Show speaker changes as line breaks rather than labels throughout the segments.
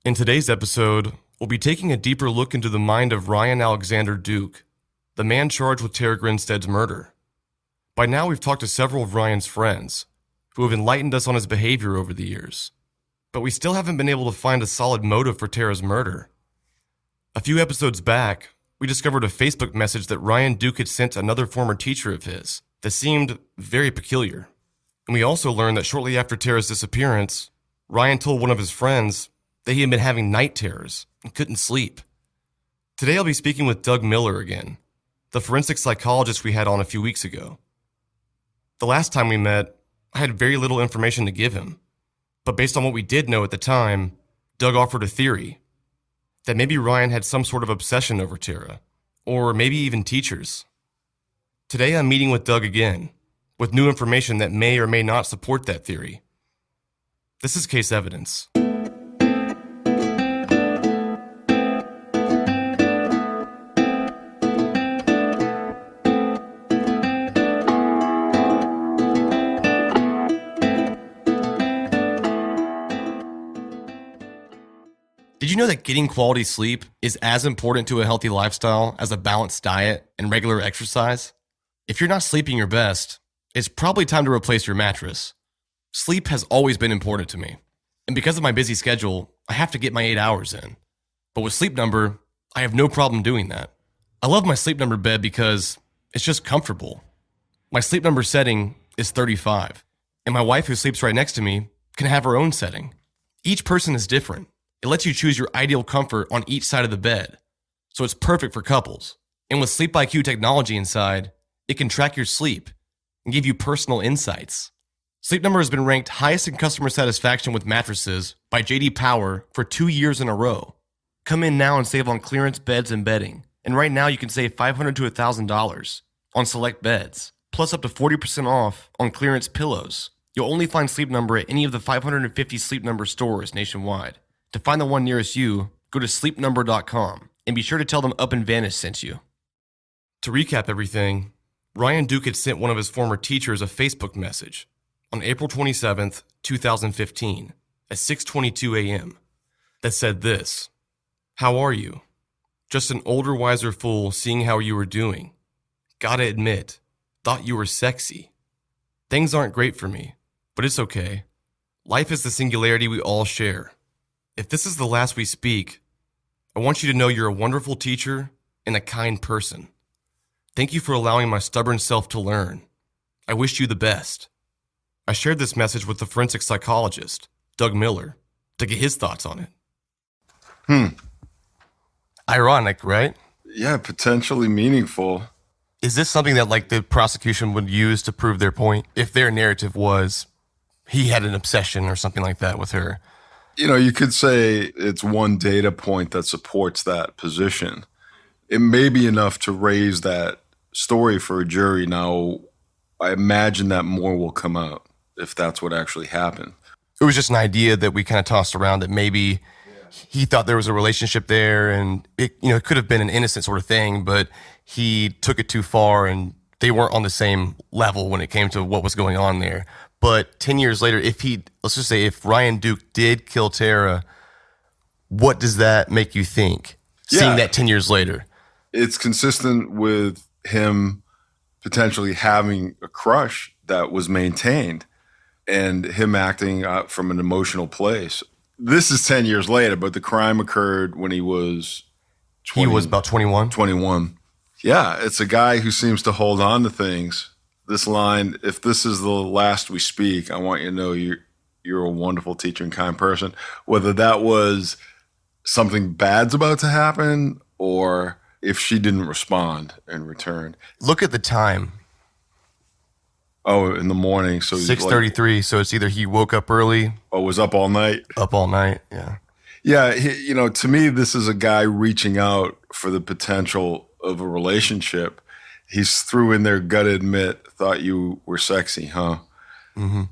In today's episode, we'll be taking a deeper look into the mind of Ryan Alexander Duke, the man charged with Tara Grinstead's murder. By now, we've talked to several of Ryan's friends, who have enlightened us on his behavior over the years. But we still haven't been able to find a solid motive for Tara's murder. A few episodes back, we discovered a Facebook message that Ryan Duke had sent to another former teacher of his that seemed very peculiar. And we also learned that shortly after Tara's disappearance, Ryan told one of his friends that he had been having night terrors and couldn't sleep. Today I'll be speaking with Doug Miller again, the forensic psychologist we had on a few weeks ago. The last time we met, I had very little information to give him, but based on what we did know at the time, Doug offered a theory that maybe Ryan had some sort of obsession over Tara, or maybe even teachers. Today I'm meeting with Doug again, with new information that may or may not support that theory. This is Case Evidence. Did you know that getting quality sleep is as important to a healthy lifestyle as a balanced diet and regular exercise? If you're not sleeping your best, it's probably time to replace your mattress. Sleep has always been important to me, and because of my busy schedule, I have to get my 8 hours in. But with Sleep Number, I have no problem doing that. I love my Sleep Number bed because it's just comfortable. My Sleep Number setting is 35, and my wife, who sleeps right next to me, can have her own setting. Each person is different. It lets you choose your ideal comfort on each side of the bed, so it's perfect for couples. And with Sleep IQ technology inside, it can track your sleep and give you personal insights. Sleep Number has been ranked highest in customer satisfaction with mattresses by J.D. Power for 2 years in a row. Come in now and save on clearance beds and bedding. And right now you can save $500 to $1,000 on select beds, plus up to 40% off on clearance pillows. You'll only find Sleep Number at any of the 550 Sleep Number stores nationwide. To find the one nearest you, go to sleepnumber.com and be sure to tell them Up and Vanish sent you. To recap everything, Ryan Duke had sent one of his former teachers a Facebook message on April 27th, 2015 at 6:22 a.m. that said this: "How are you? Just an older, wiser fool seeing how you were doing. Gotta admit, thought you were sexy. Things aren't great for me, but it's okay. Life is the singularity we all share. If this is the last we speak, I want you to know you're a wonderful teacher and a kind person. Thank you for allowing my stubborn self to learn. I wish you the best." I shared this message with the forensic psychologist, Doug Miller, to get his thoughts on it. Ironic, right?
Yeah, potentially meaningful.
Is this something that the prosecution would use to prove their point? If their narrative was he had an obsession or something like that with her?
You know, you could say it's one data point that supports that position. It may be enough to raise that story for a jury. Now, I imagine that more will come out if that's what actually happened.
It was just an idea that we kind of tossed around that maybe he thought there was a relationship there, and it could have been an innocent sort of thing, but he took it too far and they weren't on the same level when it came to what was going on there. But 10 years later, let's just say if Ryan Duke did kill Tara, what does that make you think? Seeing that 10 years later?
It's consistent with him potentially having a crush that was maintained and him acting out from an emotional place. This is 10 years later, but the crime occurred when he was 20,
He was about 21?
21. Yeah, it's a guy who seems to hold on to things. This line, if this is the last we speak, I want you to know you're a wonderful teacher and kind person. Whether that was something bad's about to happen or if she didn't respond in return.
Look at the time.
Oh, in the morning. So
6:33. So it's either he woke up early.
Was up all night?
Up all night, yeah.
Yeah, to me, this is a guy reaching out for the potential of a relationship. He's threw in there, gotta admit, thought you were sexy, huh?
Mm-hmm.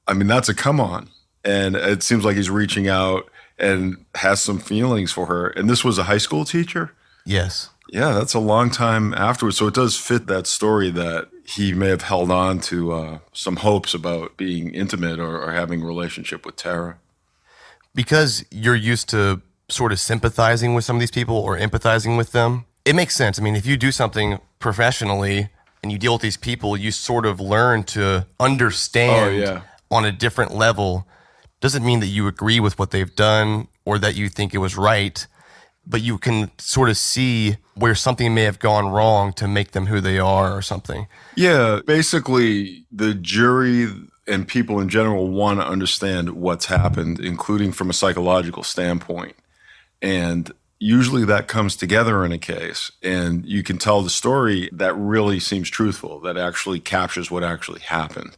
I mean, that's a come on. And it seems like he's reaching out and has some feelings for her. And this was a high school teacher?
Yes.
Yeah, that's a long time afterwards. So it does fit that story that he may have held on to some hopes about being intimate or having a relationship with Tara.
Because you're used to sort of sympathizing with some of these people or empathizing with them, it makes sense. I mean, if you do something professionally and you deal with these people, you sort of learn to understand on a different level. Doesn't mean that you agree with what they've done or that you think it was right, but you can sort of see where something may have gone wrong to make them who they are or something.
Yeah, basically the jury and people in general want to understand what's happened, including from a psychological standpoint. And usually that comes together in a case, and you can tell the story that really seems truthful, that actually captures what actually happened.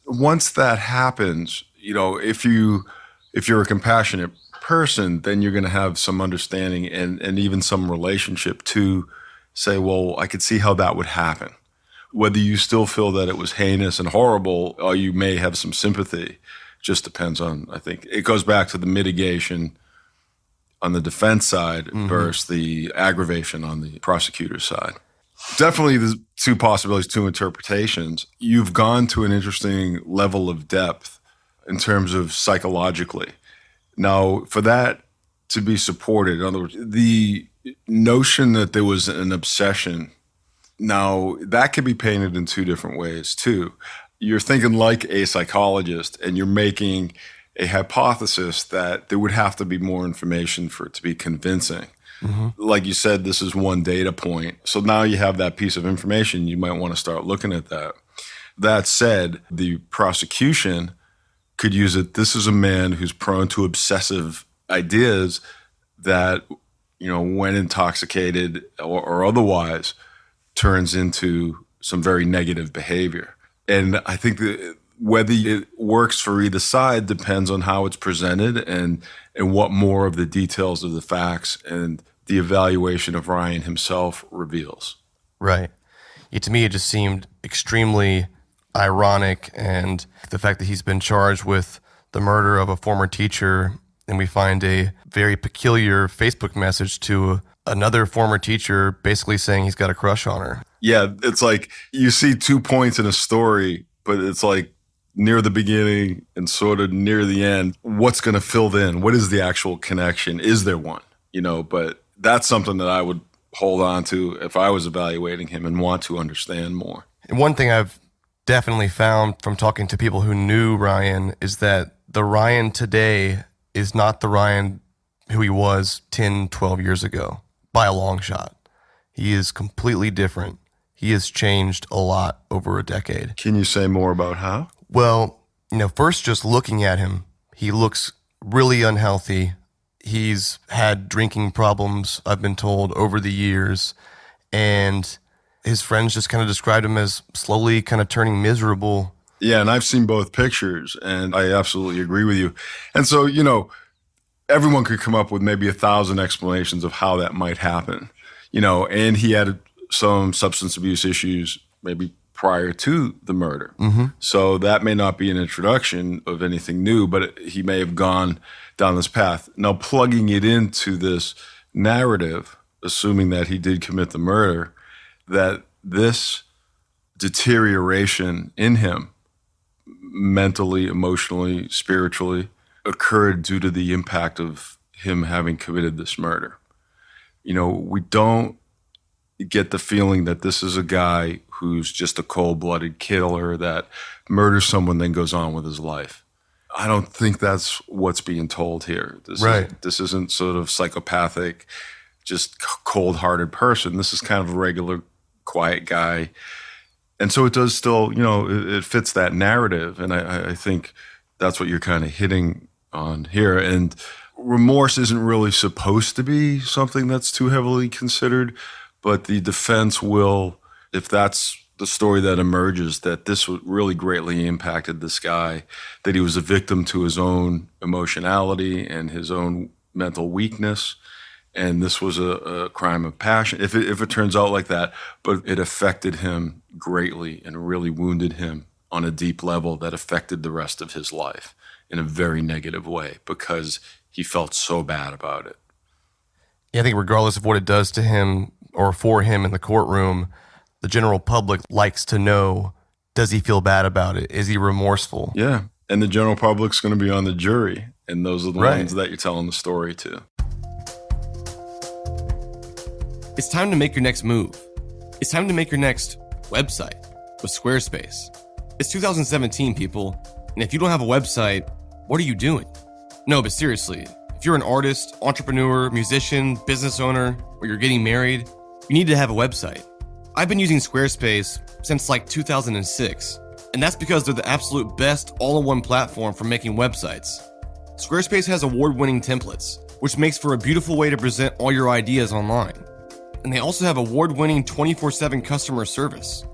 Once that happens, if you're a compassionate person, then you're going to have some understanding and even some relationship to say, well, I could see how that would happen. Whether you still feel that it was heinous and horrible, or you may have some sympathy, just depends on, I think. It goes back to the mitigation on the defense side versus the aggravation on the prosecutor's side. Definitely the two possibilities, two interpretations. You've gone to an interesting level of depth in terms of psychologically. Now, for that to be supported, in other words, the notion that there was an obsession, now that could be painted in two different ways too. You're thinking like a psychologist and you're making a hypothesis that there would have to be more information for it to be convincing. Like you said, this is one data point. So now you have that piece of information, you might want to start looking at that. That said, the prosecution could use it. This is a man who's prone to obsessive ideas that, when intoxicated or otherwise, turns into some very negative behavior. And I think that whether it works for either side depends on how it's presented and what more of the details of the facts and the evaluation of Ryan himself reveals.
Right. To me, it just seemed extremely ironic, and the fact that he's been charged with the murder of a former teacher, and we find a very peculiar Facebook message to another former teacher basically saying he's got a crush on her.
Yeah, it's like you see 2 points in a story, but it's like near the beginning and sort of near the end, what's going to fill in? What is the actual connection? Is there one? But that's something that I would hold on to if I was evaluating him and want to understand more.
And one thing I've definitely found from talking to people who knew Ryan is that the Ryan today is not the Ryan who he was 10, 12 years ago by a long shot. He is completely different. He has changed a lot over a decade.
Can you say more about how?
Well, first just looking at him, he looks really unhealthy. He's had drinking problems, I've been told, over the years. And his friends just kind of described him as slowly kind of turning miserable.
Yeah, and I've seen both pictures, and I absolutely agree with you. And so, everyone could come up with maybe 1,000 explanations of how that might happen. And he had some substance abuse issues maybe prior to the murder. So that may not be an introduction of anything new, but he may have gone down this path. Now, plugging it into this narrative, assuming that he did commit the murder, that this deterioration in him, mentally, emotionally, spiritually, occurred due to the impact of him having committed this murder. We don't get the feeling that this is a guy who's just a cold-blooded killer that murders someone then goes on with his life. I don't think that's what's being told here. This isn't sort of psychopathic, just cold-hearted person. This is kind of a regular, quiet guy. And so it does still, it fits that narrative. And I think that's what you're kind of hitting on here. And remorse isn't really supposed to be something that's too heavily considered, but the defense will, if that's the story that emerges, that this really greatly impacted this guy, that he was a victim to his own emotionality and his own mental weakness, and this was a crime of passion. If it turns out like that, but it affected him greatly and really wounded him on a deep level that affected the rest of his life in a very negative way because he felt so bad about it.
Yeah, I think regardless of what it does to him or for him in the courtroom, the general public likes to know, does he feel bad about it? Is he remorseful?
Yeah, and the general public's going to be on the jury. And those are the
Right.
ones that you're telling the story to.
It's time to make your next move. It's time to make your next website with Squarespace. It's 2017, people, and if you don't have a website, what are you doing? No, but seriously, if you're an artist, entrepreneur, musician, business owner, or you're getting married, you need to have a website. I've been using Squarespace since like 2006, and that's because they're the absolute best all-in-one platform for making websites. Squarespace has award-winning templates, which makes for a beautiful way to present all your ideas online. And they also have award-winning 24/7 customer service.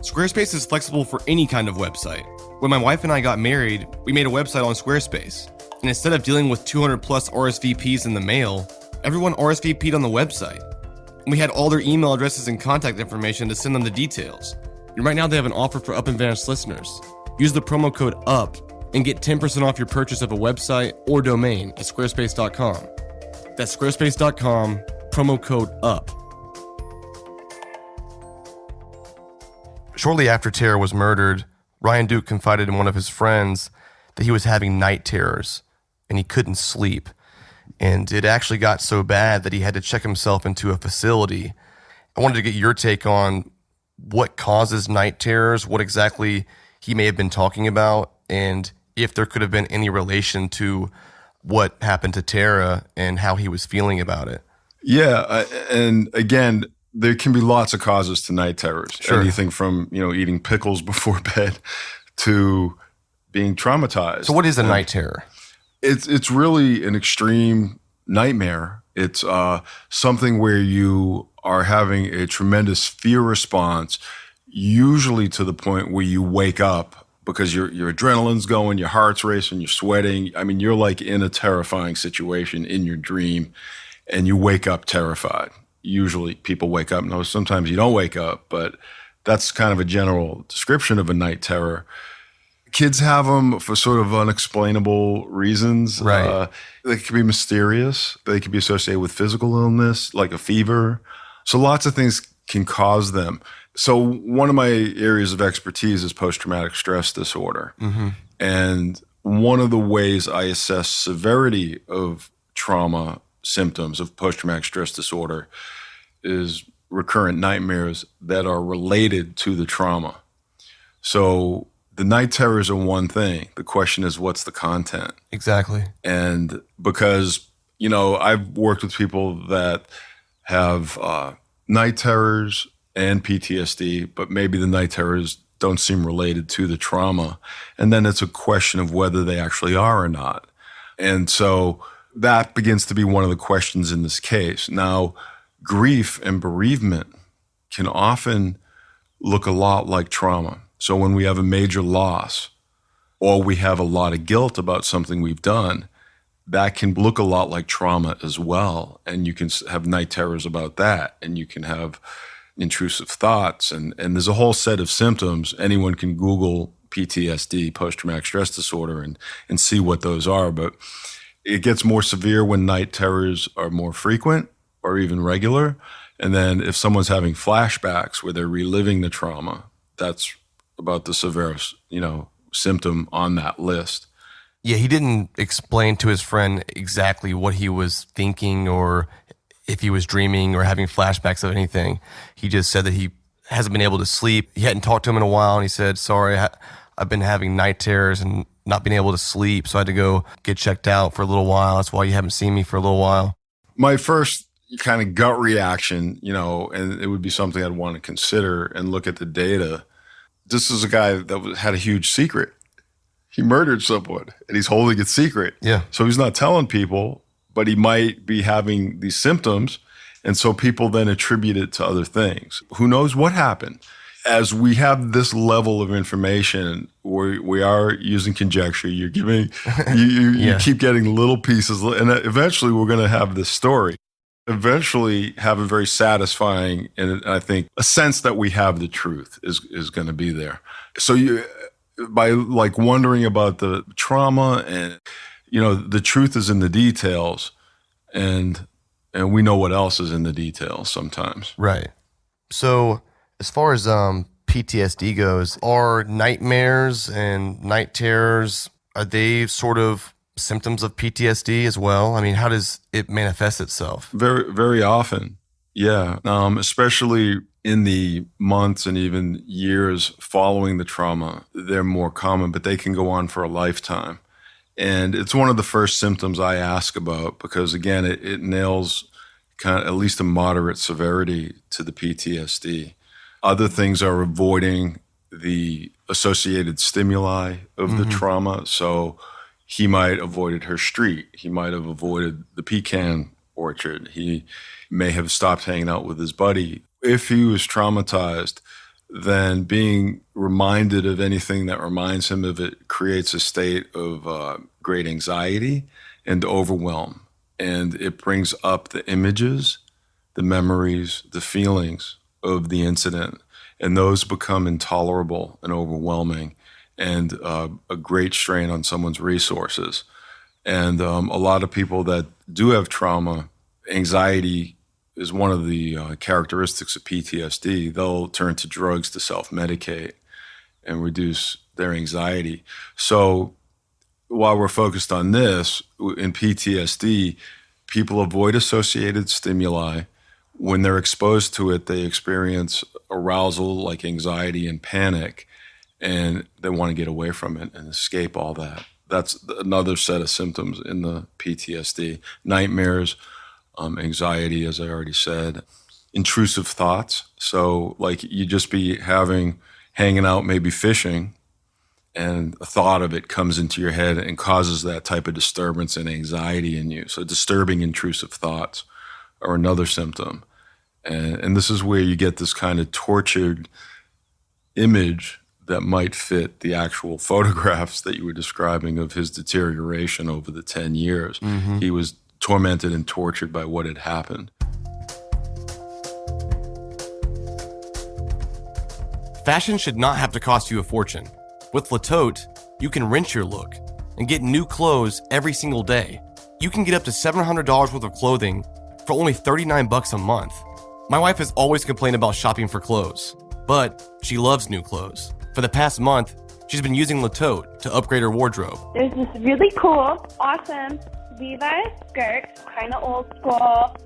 Squarespace is flexible for any kind of website. When my wife and I got married, we made a website on Squarespace. And instead of dealing with 200 plus RSVPs in the mail, everyone RSVP'd on the website. And we had all their email addresses and contact information to send them the details. And right now they have an offer for Up and Vanished listeners. Use the promo code UP and get 10% off your purchase of a website or domain at squarespace.com. That's squarespace.com, promo code UP. Shortly after Tara was murdered, Ryan Duke confided in one of his friends that he was having night terrors and he couldn't sleep. And it actually got so bad that he had to check himself into a facility. I wanted to get your take on what causes night terrors, what exactly he may have been talking about, and if there could have been any relation to what happened to Tara and how he was feeling about it.
Yeah, and again, there can be lots of causes to night terrors.
Sure.
Anything from, eating pickles before bed to being traumatized.
So what is a night terror?
It's really an extreme nightmare. It's something where you are having a tremendous fear response, usually to the point where you wake up because your adrenaline's going, your heart's racing, you're sweating. I mean, you're like in a terrifying situation in your dream, and you wake up terrified. Usually people wake up. No, sometimes you don't wake up, but that's kind of a general description of a night terror. Kids have them for sort of unexplainable reasons.
Right.
They can be mysterious. They can be associated with physical illness, like a fever. So lots of things can cause them. So one of my areas of expertise is post-traumatic stress disorder. Mm-hmm. And one of the ways I assess severity of trauma symptoms of post-traumatic stress disorder is recurrent nightmares that are related to the trauma. So the night terrors are one thing. The question is, what's the content?
Exactly.
And because, I've worked with people that have night terrors and PTSD, but maybe the night terrors don't seem related to the trauma. And then it's a question of whether they actually are or not. And so that begins to be one of the questions in this case. Now, grief and bereavement can often look a lot like trauma. So when we have a major loss or we have a lot of guilt about something we've done, that can look a lot like trauma as well. And you can have night terrors about that. And you can have intrusive thoughts. And there's a whole set of symptoms. Anyone can Google PTSD, post-traumatic stress disorder, and see what those are. But it gets more severe when night terrors are more frequent or even regular. And then if someone's having flashbacks where they're reliving the trauma, that's about the severest, symptom on that list.
Yeah, he didn't explain to his friend exactly what he was thinking or if he was dreaming or having flashbacks of anything. He just said that he hasn't been able to sleep. He hadn't talked to him in a while, and he said, sorry, I've been having night terrors and not being able to sleep, so I had to go get checked out for a little while. That's why you haven't seen me for a little while.
My first kind of gut reaction, and it would be something I'd want to consider and look at the data. This is a guy that had a huge secret. He murdered someone, and he's holding it secret.
Yeah.
So he's not telling people, but he might be having these symptoms, and so people then attribute it to other things. Who knows what happened? As we have this level of information, we are using conjecture. You're giving, you keep getting little pieces, and eventually we're going to have this story. Eventually have a very satisfying, and I think a sense that we have the truth is going to be there. So by wondering about the trauma, and the truth is in the details, and we know what else is in the details sometimes.
Right. So as far as PTSD goes, are nightmares and night terrors, are they sort of symptoms of PTSD as well? I mean, how does it manifest itself?
Very, very often. Yeah. Especially in the months and even years following the trauma, they're more common, but they can go on for a lifetime. And it's one of the first symptoms I ask about because, again, it nails kind of at least a moderate severity to the PTSD. Other things are avoiding the associated stimuli of the trauma. So he might have avoided her street. He might have avoided the pecan orchard. He may have stopped hanging out with his buddy. If he was traumatized, then being reminded of anything that reminds him of it creates a state of great anxiety and overwhelm. And it brings up the images, the memories, the feelings of the incident. And those become intolerable and overwhelming and a great strain on someone's resources. And a lot of people that do have trauma, anxiety is one of the characteristics of PTSD. They'll turn to drugs to self-medicate and reduce their anxiety. So while we're focused on this, in PTSD, people avoid associated stimuli. When they're exposed to it, they experience arousal like anxiety and panic, and they want to get away from it and escape all that. That's another set of symptoms in the PTSD. Nightmares, anxiety, as I already said, intrusive thoughts. So like you just be hanging out, maybe fishing, and a thought of it comes into your head and causes that type of disturbance and anxiety in you. So disturbing intrusive thoughts are another symptom. And this is where you get this kind of tortured image that might fit the actual photographs that you were describing of his deterioration over the 10 years. He was tormented and tortured by what had happened.
Fashion should not have to cost you a fortune. With Le Tote, you can rinse your look and get new clothes every single day. You can get up to $700 worth of clothing for only $39 a month. My wife has always complained about shopping for clothes, but she loves new clothes. For the past month, she's been using Le Tote to upgrade her wardrobe.
There's this really cool, awesome Levi's skirt, kind of old school,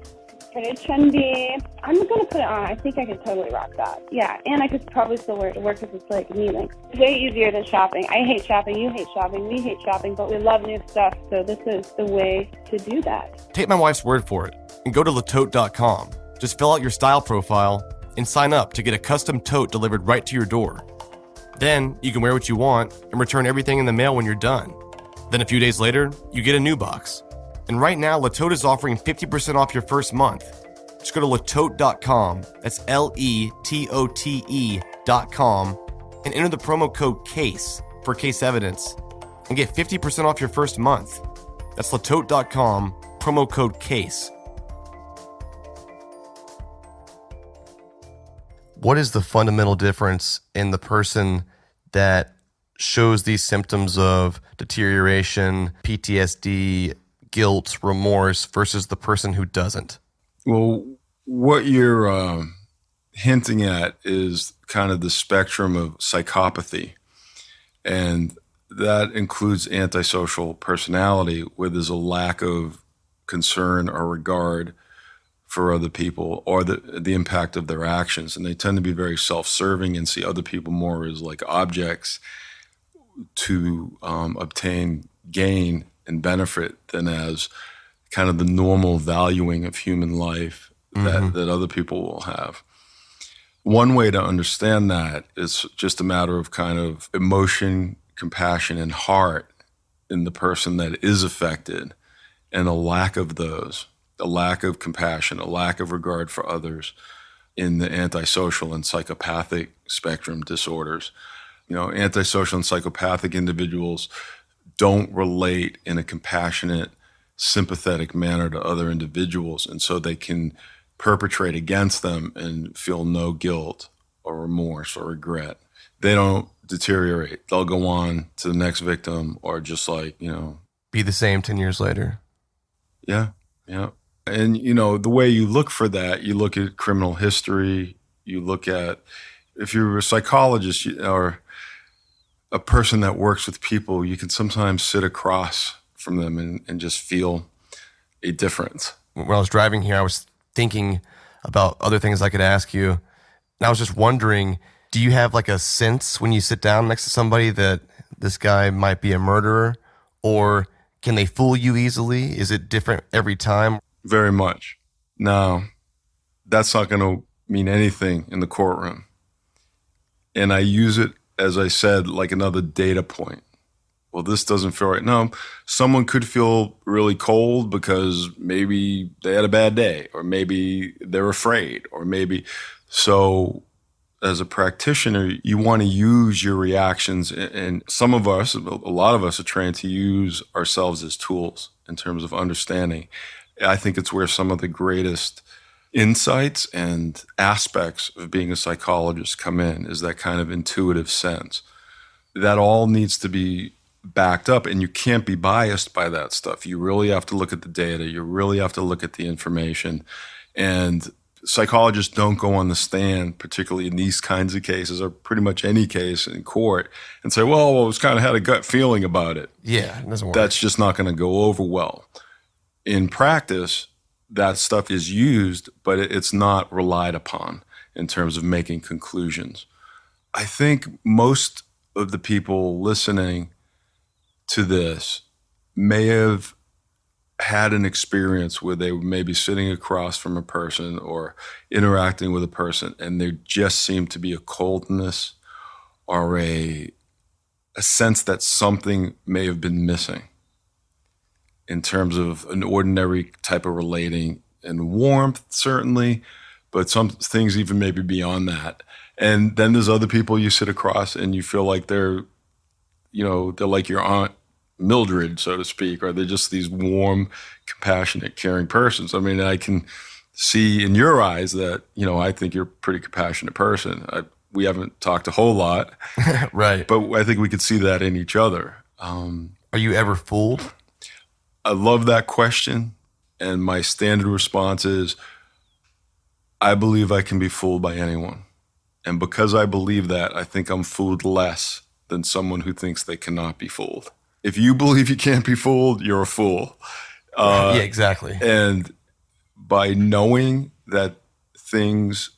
pretty trendy. I'm going to put it on. I think I could totally rock that. Yeah, and I could probably still wear it to work because it's like knee-length. It's way easier than shopping. I hate shopping. You hate shopping. We hate shopping, but we love new stuff, so this is the way to do that.
Take my wife's word for it and go to letote.com. Just fill out your style profile and sign up to get a custom tote delivered right to your door. Then you can wear what you want and return everything in the mail when you're done. Then a few days later, you get a new box. And right now, Le Tote is offering 50% off your first month. Just go to letote.com, that's LETOTE.com, and enter the promo code CASE for case evidence and get 50% off your first month. That's letote.com, promo code CASE. What is the fundamental difference in the person that shows these symptoms of deterioration, PTSD, guilt, remorse versus the person who doesn't?
Well, what you're hinting at is kind of the spectrum of psychopathy. And that includes antisocial personality, where there's a lack of concern or regard for other people or the impact of their actions. And they tend to be very self-serving and see other people more as like objects to obtain gain and benefit than as kind of the normal valuing of human life that other people will have. One way to understand that is just a matter of kind of emotion, compassion, and heart in the person that is affected, and a lack of those, a lack of compassion, a lack of regard for others in the antisocial and psychopathic spectrum disorders. You know, antisocial and psychopathic individuals don't relate in a compassionate, sympathetic manner to other individuals, and so they can perpetrate against them and feel no guilt or remorse or regret. They don't deteriorate. They'll go on to the next victim or just like,
Be the same 10 years later.
Yeah. And, the way you look for that, you look at criminal history, you look at, if you're a psychologist or a person that works with people, you can sometimes sit across from them and just feel a difference.
When I was driving here, I was thinking about other things I could ask you. And I was just wondering, do you have like a sense when you sit down next to somebody that this guy might be a murderer, or can they fool you easily? Is it different every time?
Very much. Now, that's not going to mean anything in the courtroom. And I use it, as I said, like another data point. Well, this doesn't feel right. No, someone could feel really cold because maybe they had a bad day, or maybe they're afraid, or maybe. So as a practitioner, you want to use your reactions. And some of us, a lot of us, are trained to use ourselves as tools in terms of understanding. I think it's where some of the greatest insights and aspects of being a psychologist come in, is that kind of intuitive sense. That all needs to be backed up, and you can't be biased by that stuff. You really have to look at the data. You really have to look at the information. And psychologists don't go on the stand, particularly in these kinds of cases, or pretty much any case in court, and say, well, I was kind of had a gut feeling about it.
Yeah, it doesn't work.
That's just not going to go over well. In practice, that stuff is used, but it's not relied upon in terms of making conclusions. I think most of the people listening to this may have had an experience where they may be sitting across from a person or interacting with a person, and there just seemed to be a coldness or a sense that something may have been missing in terms of an ordinary type of relating, and warmth, certainly, but some things even maybe beyond that. And then there's other people you sit across and you feel like they're like your Aunt Mildred, so to speak, or they're just these warm, compassionate, caring persons. I mean, I can see in your eyes that, I think you're a pretty compassionate person. We haven't talked a whole lot.
Right.
But I think we could see that in each other.
Are you ever fooled?
I love that question. And my standard response is, I believe I can be fooled by anyone. And because I believe that, I think I'm fooled less than someone who thinks they cannot be fooled. If you believe you can't be fooled, you're a fool.
Yeah, exactly.
And by knowing that things,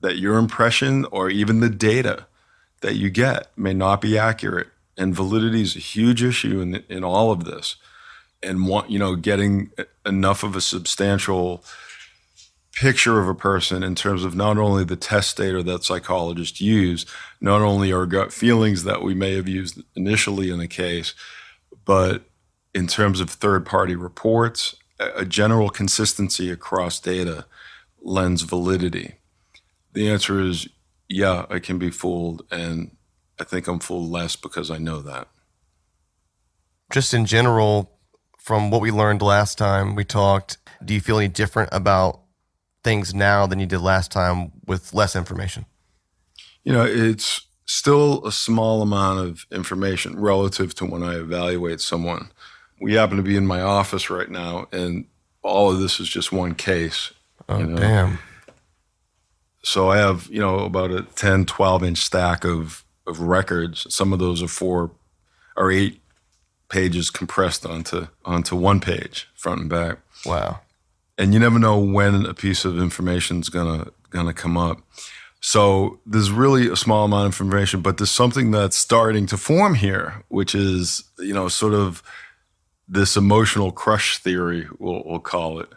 that your impression or even the data that you get may not be accurate, and validity is a huge issue in all of this. And getting enough of a substantial picture of a person in terms of not only the test data that psychologists use, not only our gut feelings that we may have used initially in a case, but in terms of third-party reports, a general consistency across data lends validity. The answer is, yeah, I can be fooled, and I think I'm fooled less because I know that.
Just in general, from what we learned last time we talked, do you feel any different about things now than you did last time with less information?
It's still a small amount of information relative to when I evaluate someone. We happen to be in my office right now, and all of this is just one case.
Oh, damn.
So I have, about a 10, 12-inch stack of records. Some of those are 4 or 8 pages compressed onto one page, front and back.
Wow.
And you never know when a piece of information is gonna come up. So there's really a small amount of information, but there's something that's starting to form here, which is, sort of this emotional crush theory, we'll call it,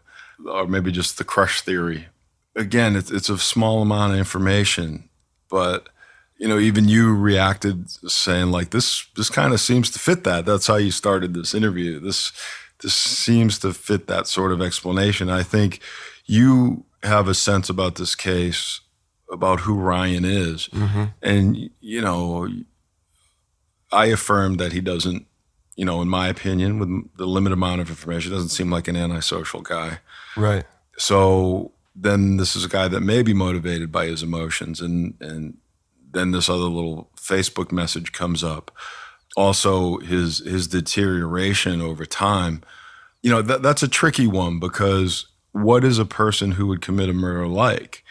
or maybe just the crush theory. Again, it's a small amount of information, but even you reacted saying like, this kind of seems to fit that. That's how you started this interview. This seems to fit that sort of explanation. I think you have a sense about this case, about who Ryan is. Mm-hmm. And, I affirm that he doesn't, in my opinion, with the limited amount of information, doesn't seem like an antisocial guy.
Right.
So then this is a guy that may be motivated by his emotions, and then this other little Facebook message comes up. Also, his deterioration over time. That's a tricky one, because what is a person who would commit a murder like?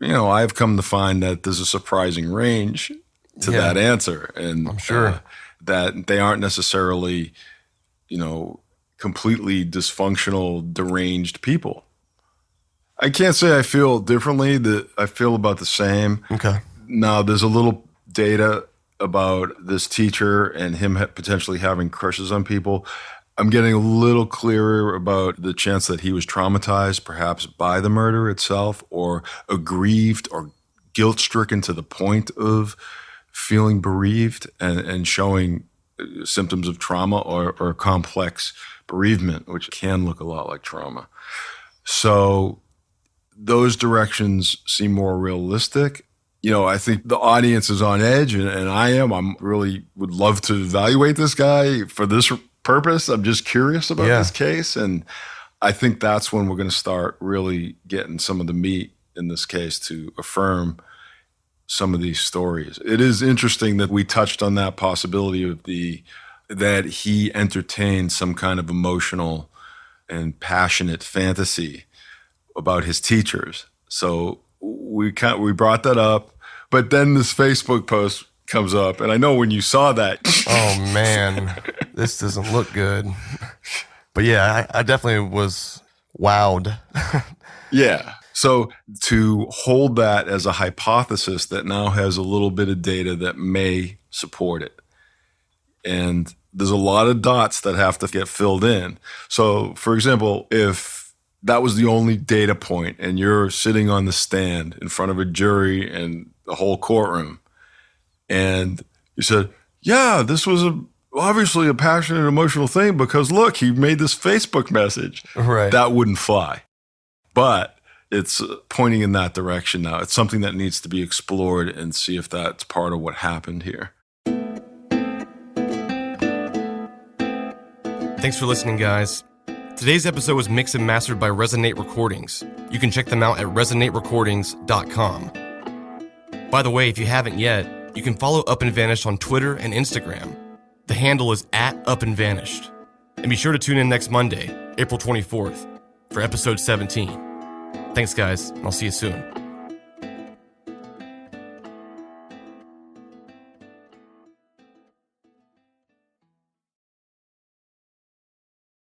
I've come to find that there's a surprising range to that answer, and
I'm sure
that they aren't necessarily completely dysfunctional, deranged people. I can't say I feel differently. I feel about the same.
Okay.
Now, there's a little data about this teacher and him potentially having crushes on people. I'm getting a little clearer about the chance that he was traumatized, perhaps by the murder itself, or aggrieved or guilt-stricken to the point of feeling bereaved and showing symptoms of trauma or complex bereavement, which can look a lot like trauma. So those directions seem more realistic. I think the audience is on edge, and I am. I'm really would love to evaluate this guy for this purpose. I'm just curious about this case, and I think that's when we're going to start really getting some of the meat in this case to affirm some of these stories. It is interesting that we touched on that possibility of that he entertained some kind of emotional and passionate fantasy about his teachers. So we brought that up, but then this Facebook post comes up, and I know when you saw that,
oh man, this doesn't look good. But yeah, I definitely was wowed.
Yeah. So to hold that as a hypothesis that now has a little bit of data that may support it. And there's a lot of dots that have to get filled in. So, for example, if that was the only data point and you're sitting on the stand in front of a jury and the whole courtroom, and you said, yeah, this was obviously a passionate, emotional thing because look, he made this Facebook message.
Right.
That wouldn't fly. But it's pointing in that direction now. It's something that needs to be explored and see if that's part of what happened here.
Thanks for listening, guys. Today's episode was mixed and mastered by Resonate Recordings. You can check them out at resonaterecordings.com. By the way, if you haven't yet, you can follow Up and Vanished on Twitter and Instagram. The handle is @UpandVanished. And be sure to tune in next Monday, April 24th, for episode 17. Thanks, guys, and I'll see you soon.